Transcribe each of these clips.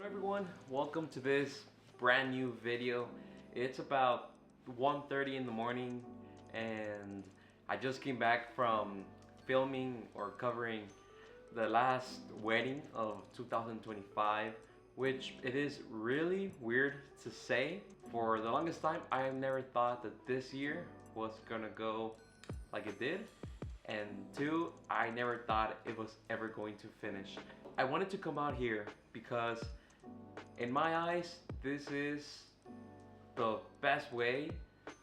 Hello everyone, welcome to this brand new video. It's about 1:30 in the morning and I just came back from filming or covering the last wedding of 2025, which it is really weird to say. For the longest time I never thought that this year was gonna go like it did, and two, I never thought it was ever going to finish. I wanted to come out here because in my eyes, this is the best way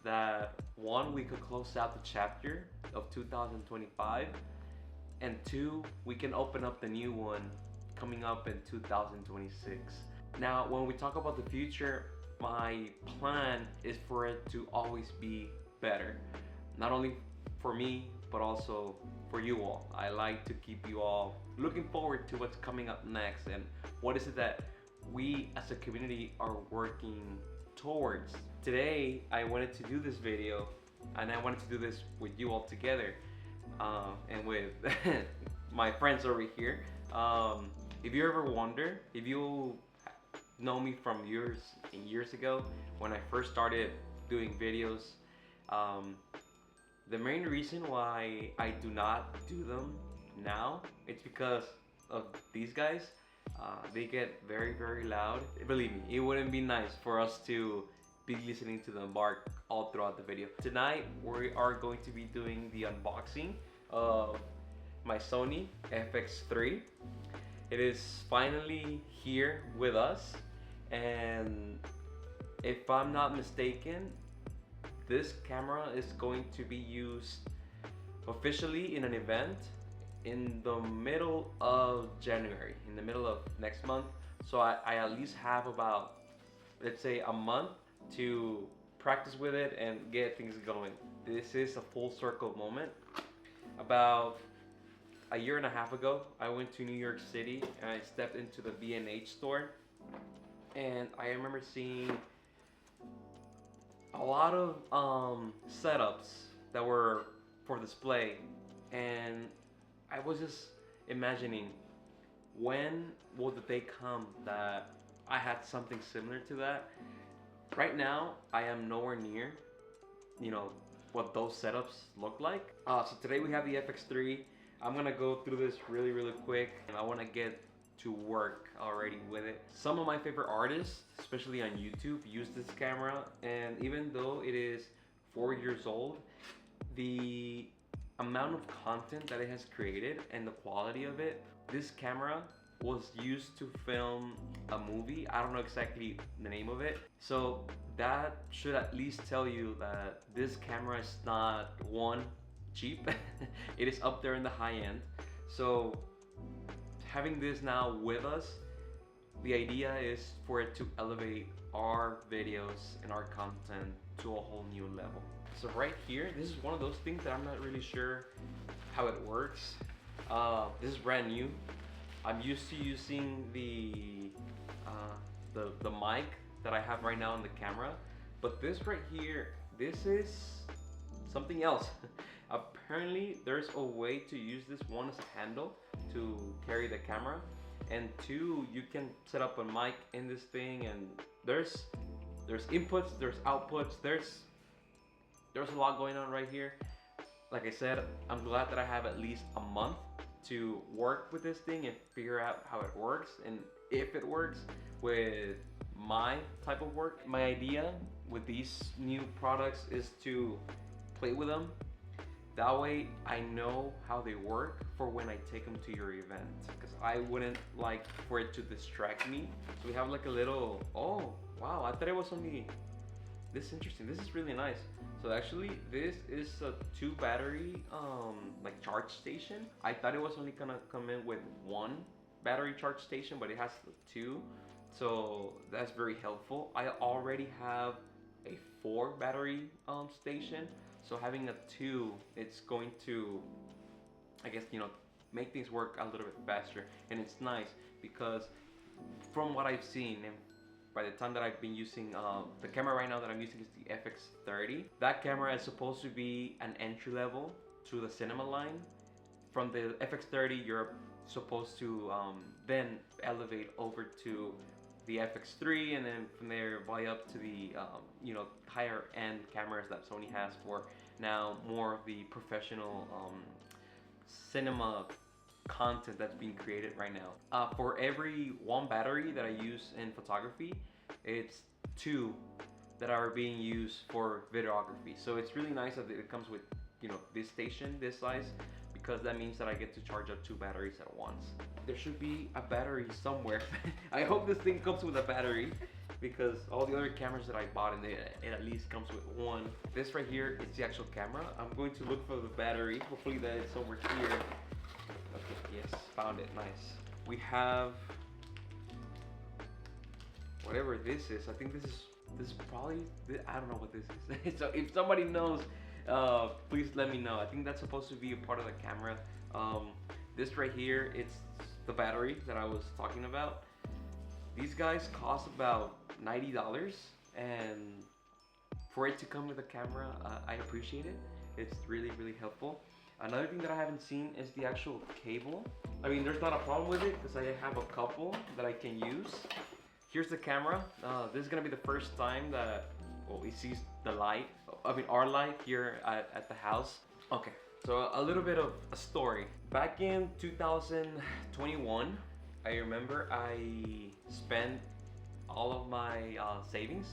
that one, we could close out the chapter of 2025, and two, we can open up the new one coming up in 2026. Now, when we talk about the future, my plan is for it to always be better. Not only for me, but also for you all. I like to keep you all looking forward to what's coming up next and what is it that we as a community are working towards. Today, I wanted to do this video and I wanted to do this with you all together and with my friends over here. If you ever wonder, if you know me from years and years ago when I first started doing videos, the main reason why I do not do them now, it's because of these guys. They get very loud. Believe me, it wouldn't be nice for us to be listening to them bark all throughout the video. Tonight we are going to be doing the unboxing of my Sony FX3. It is finally here with us, and if I'm not mistaken, this camera is going to be used officially in an event in the middle of January, in the middle of next month. So I at least have about, let's say, a month to practice with it and get things going. This is a full circle moment. About a year and a half ago, I went to New York City and I stepped into the B&H store, and I remember seeing a lot of setups that were for display, and I was just imagining, when will the day come that I had something similar to that? Right now, I am nowhere near, what those setups look like. So today we have the FX3. I'm gonna go through this really quick, and I wanna get to work already with it. Some of my favorite artists, especially on YouTube, use this camera, and even though it is 4 years old, the amount of content that it has created and the quality of it, this camera was used to film a movie. I don't know exactly the name of it. So that should at least tell you that this camera is not, one, cheap. It is up there in the high end. So having this now with us, the idea is for it to elevate our videos and our content to a whole new level. So right here, this is one of those things that I'm not really sure how it works. This is brand new. I'm used to using the mic that I have right now on the camera, but this right here, this is something else. Apparently there's a way to use this, one as a handle to carry the camera, and two, you can set up a mic in this thing, and there's inputs, there's outputs, there's a lot going on right here. Like I said, I'm glad that I have at least a month to work with this thing and figure out how it works and if it works with my type of work. My idea with these new products is to play with them. That way I know how they work for when I take them to your event, because I wouldn't like for it to distract me. So we have like a little, oh wow, I thought it was only this. Is interesting. This is really nice. So actually this is a 2 battery like charge station. I thought it was only gonna come in with 1 battery charge station, but it has 2, so that's very helpful. I already have a 4 battery station, so having a 2, it's going to, I guess, make things work a little bit faster. And it's nice because from what I've seen, and by the time that I've been using the camera right now that I'm using is the FX30. That camera is supposed to be an entry level to the cinema line. From the FX30, you're supposed to then elevate over to the FX3, and then from there way up to the you know, higher end cameras that Sony has for now more of the professional cinema content that's being created right now. For every one battery that I use in photography, it's two that are being used for videography. So it's really nice that it comes with, you know, this station this size, because that means that I get to charge up two batteries at once. There should be a battery somewhere. I hope this thing comes with a battery, because all the other cameras that I bought in it at least comes with one. This right here is the actual camera. I'm going to look for the battery. Hopefully that it's somewhere here. Okay, yes, found it, nice. We have whatever this is. I think this is probably, I don't know what this is. So if somebody knows, please let me know. I think that's supposed to be a part of the camera. This right here, it's the battery that I was talking about. These guys cost about $90, and for it to come with a camera, I appreciate it. It's really, really helpful. Another thing that I haven't seen is the actual cable. I mean, there's not a problem with it because I have a couple that I can use. Here's the camera. This is gonna be the first time that, well, it sees the light. I mean, our light here at the house. Okay, so a little bit of a story. Back in 2021, I remember I spent all of my savings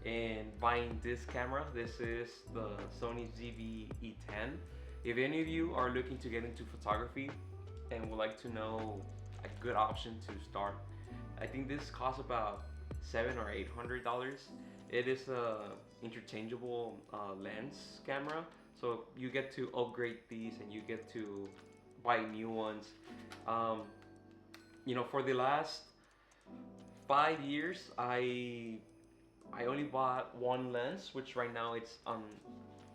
in buying this camera. This is the Sony ZV-E10. If any of you are looking to get into photography and would like to know a good option to start, I think this costs about $700 or $800. It is a interchangeable lens camera, so you get to upgrade these and you get to buy new ones. You know, for the last 5 years, I only bought one lens, which right now it's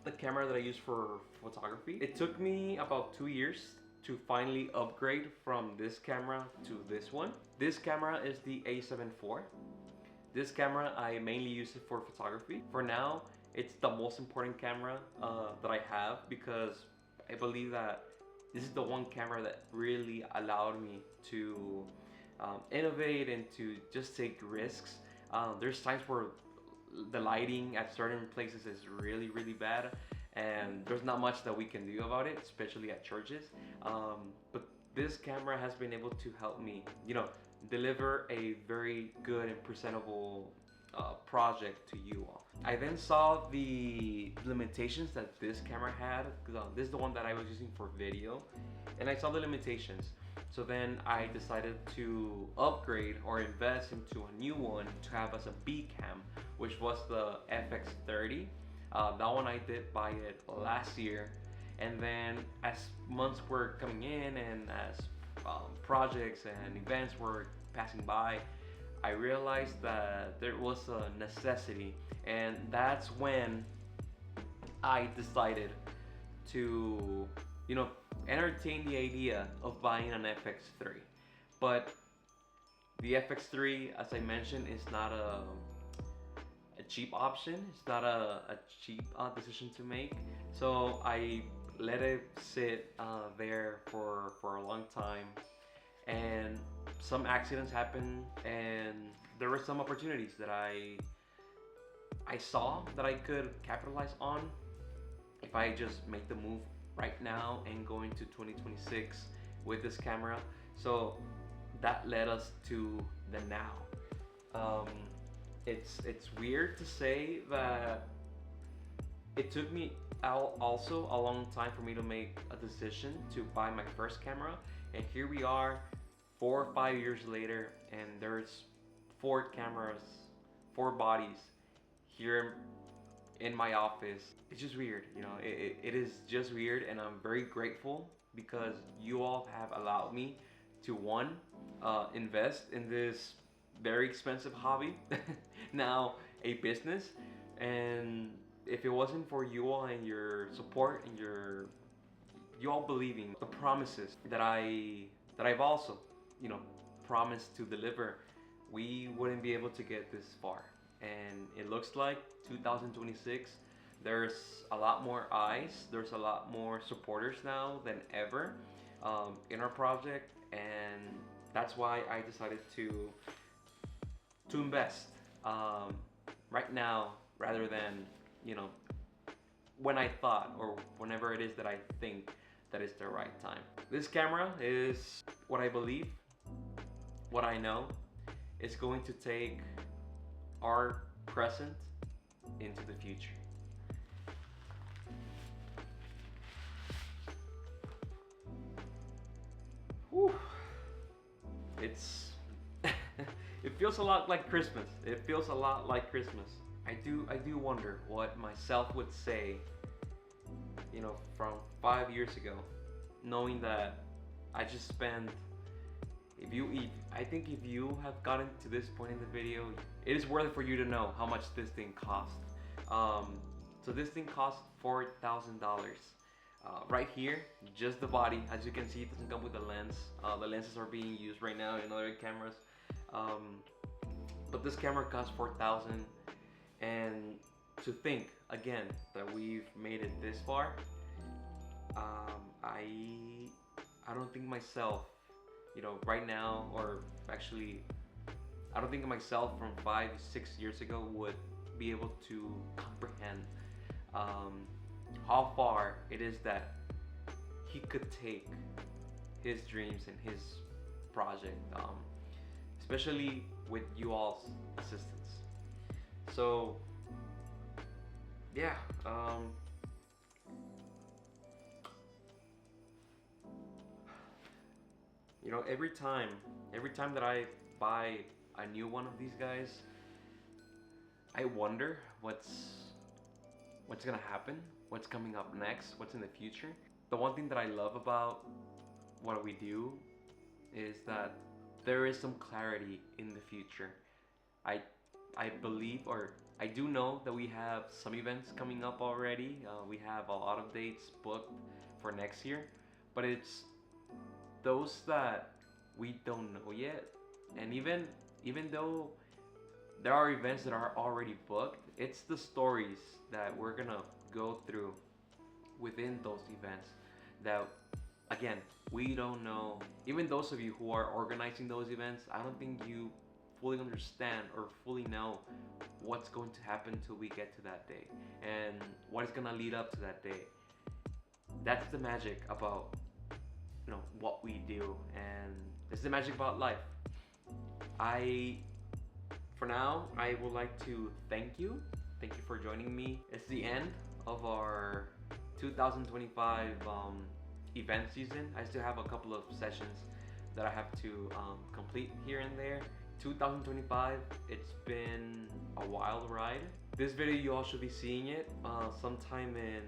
the camera that I use for photography. It took me about 2 years to finally upgrade from this camera to this one. This camera is the A7 IV. This camera, I mainly use it for photography. For now, it's the most important camera that I have, because I believe that this is the one camera that really allowed me to innovate and to just take risks. There's times where the lighting at certain places is really, really bad, and there's not much that we can do about it, especially at churches. But this camera has been able to help me, you know, deliver a very good and presentable project to you all. I then saw the limitations that this camera had, because this is the one that I was using for video, and I saw the limitations. So then I decided to upgrade or invest into a new one to have as a B cam, which was the FX3a. That one I did buy it last year, and then as months were coming in and as projects and events were passing by, I realized that there was a necessity, and that's when I decided to, you know, entertain the idea of buying an FX3. But the FX3, as I mentioned, is not a cheap option. It's not a cheap decision to make. So I let it sit there for a long time, and some accidents happened, and there were some opportunities that I saw that I could capitalize on if I just make the move right now and go into 2026 with this camera. So that led us to the now. It's weird to say that it took me also a long time for me to make a decision to buy my first camera, and here we are 4 or 5 years later, and there's 4 cameras, 4 bodies here in my office. It's just weird, you know. It is just weird, and I'm very grateful because you all have allowed me to, one, invest in this very expensive hobby, now a business. And if it wasn't for you all and your support and you all believing the promises that I've also, you know, promised to deliver, we wouldn't be able to get this far. And it looks like 2026, there's a lot more eyes, there's a lot more supporters now than ever in our project, and that's why I decided to to invest right now rather than, you know, when I thought or whenever it is that I think that it's the right time. This camera is what I believe, what I know, is going to take our present into the future. Whew. It's it feels a lot like Christmas. It feels a lot like Christmas. I do wonder what myself would say, you know, from 5 years ago, knowing that I just spent. I think if you have gotten to this point in the video, it is worth it for you to know how much this thing cost. So this thing cost $4,000. Right here, just the body. As you can see, it doesn't come with a lens. The lenses are being used right now in other cameras. But this camera cost $4,000, and to think again that we've made it this far, I don't think myself, you know, right now, or actually, I don't think myself from 5, 6 years ago would be able to comprehend how far it is that he could take his dreams and his project, especially with you all's assistance. So yeah, you know, every time that I buy a new one of these guys, I wonder what's gonna happen, what's coming up next, what's in the future. The one thing that I love about what we do is that there is some clarity in the future. I believe, or I do know that we have some events coming up already. We have a lot of dates booked for next year, but it's those that we don't know yet. And even though there are events that are already booked, it's the stories that we're gonna go through within those events that, again, we don't know. Even those of you who are organizing those events, I don't think you fully understand or fully know what's going to happen till we get to that day and what is gonna lead up to that day. That's the magic about, you know, what we do, and it's the magic about life. For now, I would like to thank you for joining me. It's the end of our 2025 event season. I still have a couple of sessions that I have to complete here and there. 2025, it's been a wild ride. This video, you all should be seeing it sometime in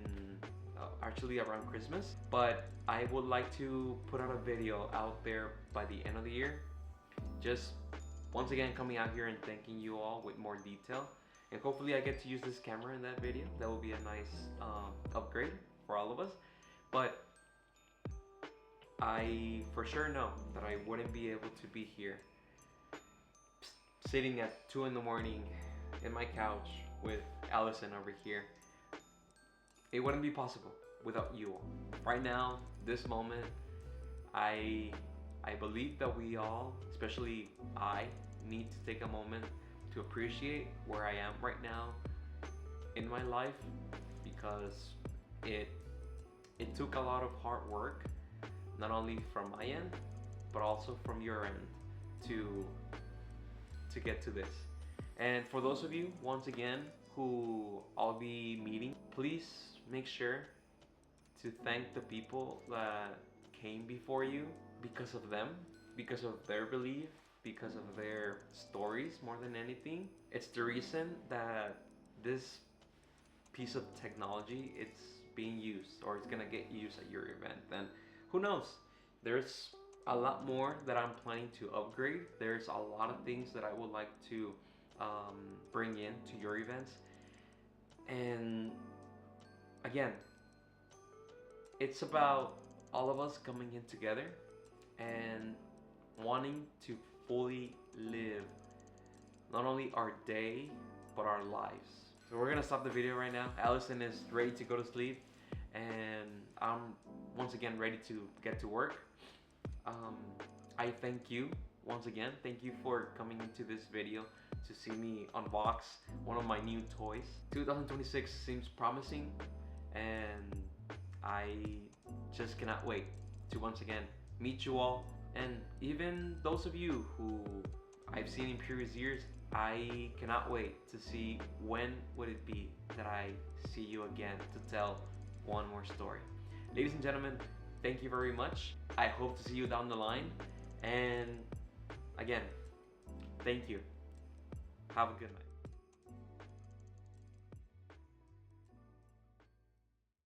actually around Christmas, but I would like to put out a video out there by the end of the year, just once again coming out here and thanking you all with more detail, and hopefully I get to use this camera in that video. That will be a nice upgrade for all of us. But I for sure know that I wouldn't be able to be here sitting at 2 in the morning in my couch with Allison over here. It wouldn't be possible without you all. Right now, this moment, I believe that we all, especially I, need to take a moment to appreciate where I am right now in my life, because it took a lot of hard work, not only from my end, but also from your end to get to this. And for those of you, once again, who I'll be meeting, please make sure to thank the people that came before you. Because of them, because of their belief, because of their stories, more than anything. It's the reason that this piece of technology, it's being used, or it's gonna get used at your event. And who knows, there's a lot more that I'm planning to upgrade. There's a lot of things that I would like to bring in to your events. And again, it's about all of us coming in together and wanting to fully live not only our day, but our lives. So we're gonna stop the video right now. Allison is ready to go to sleep, and I'm once again ready to get to work. I thank you once again, thank you for coming into this video to see me unbox one of my new toys. 2026 seems promising, and I just cannot wait to once again meet you all, and even those of you who I've seen in previous years. I cannot wait to see when would it be that I see you again to tell one more story. Ladies and gentlemen, thank you very much. I hope to see you down the line, and again, thank you. Have a good night.